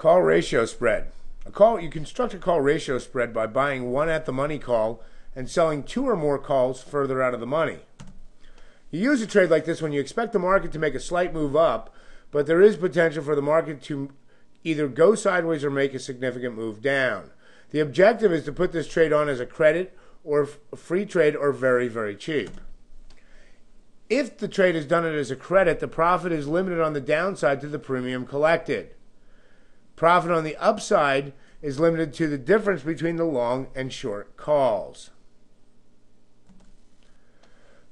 Call ratio spread. You construct a call ratio spread by buying one at the money call and selling two or more calls further out of the money. You use a trade like this when you expect the market to make a slight move up, but there is potential for the market to either go sideways or make a significant move down. The objective is to put this trade on as a credit or a free trade or very, very cheap. If the trade is done as a credit, the profit is limited on the downside to the premium collected. Profit on the upside is limited to the difference between the long and short calls.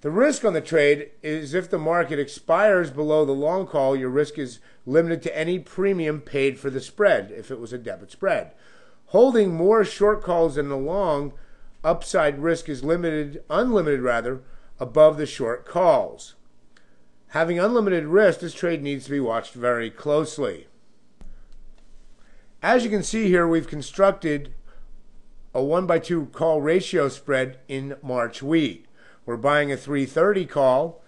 The risk on the trade is if the market expires below the long call, your risk is limited to any premium paid for the spread, if it was a debit spread. Holding more short calls than the long, upside risk is unlimited, above the short calls. Having unlimited risk, this trade needs to be watched very closely. As you can see here, we've constructed a 1-by-2 call ratio spread in March wheat. We're buying a 330 call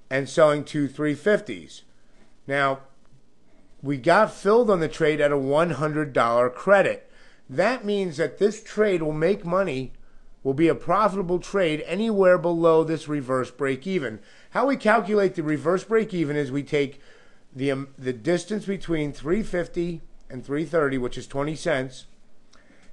and selling two 350s. Now, we got filled on the trade at a $100 credit. That means that this trade will make money, will be a profitable trade anywhere below this reverse break even. How we calculate the reverse break even is we take the distance between 350 and 330, which is 20 cents,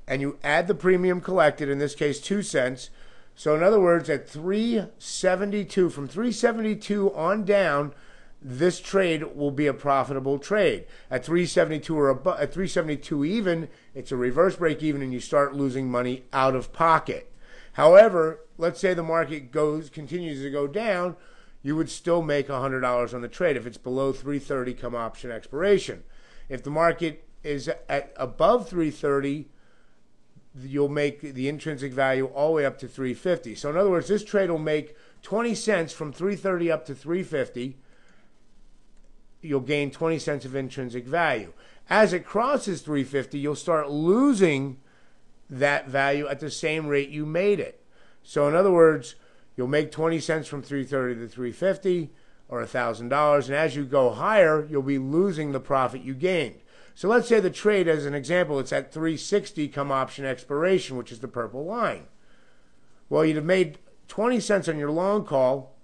and you add the premium collected, in this case 2 cents. So in other words, at 372, from 372 on down, this trade will be a profitable trade. At 372 or above, at 372 even, it's a reverse break even, and you start losing money out of pocket. However, let's say the market continues to go down, you would still make $100 on the trade if it's below 330 come option expiration. If the market is at above 330, you'll make the intrinsic value all the way up to 350. So in other words, this trade will make 20 cents from 330 up to 350. You'll gain 20 cents of intrinsic value. As it crosses 350, you'll start losing that value at the same rate you made it. So in other words, you'll make 20 cents from 330 to 350, or $1,000, and as you go higher, you'll be losing the profit you gained. So let's say the trade, as an example, it's at 360 come option expiration, which is the purple line. Well, you'd have made 20 cents on your long call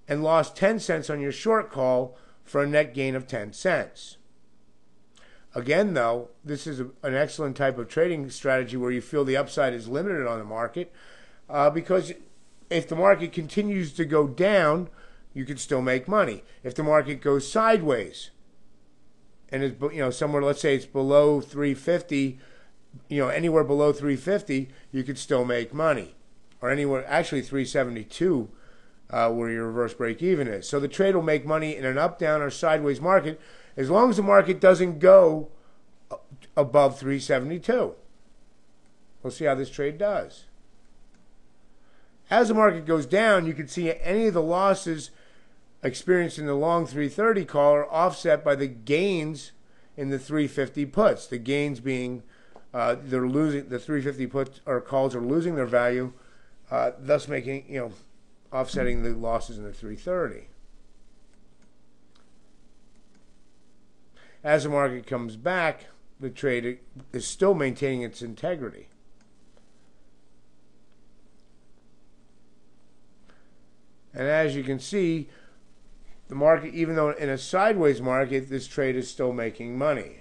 and lost 10 cents on your short call for a net gain of 10 cents. Again, though, this is an excellent type of trading strategy where you feel the upside is limited on the market, because if the market continues to go down, you can still make money. If the market goes sideways and is, somewhere, let's say it's below 350, anywhere below 350, you could still make money. Or anywhere, actually 372, where your reverse break even is. So the trade will make money in an up, down, or sideways market as long as the market doesn't go above 372. We'll see how this trade does. As the market goes down, you can see any of the losses experienced in the long 330 call are offset by the gains in the 350 puts. The gains being they're losing, the 350 puts or calls are losing their value, thus making, offsetting the losses in the 330. As the market comes back, the trade is still maintaining its integrity. And as you can see, the market, even though in a sideways market, this trade is still making money.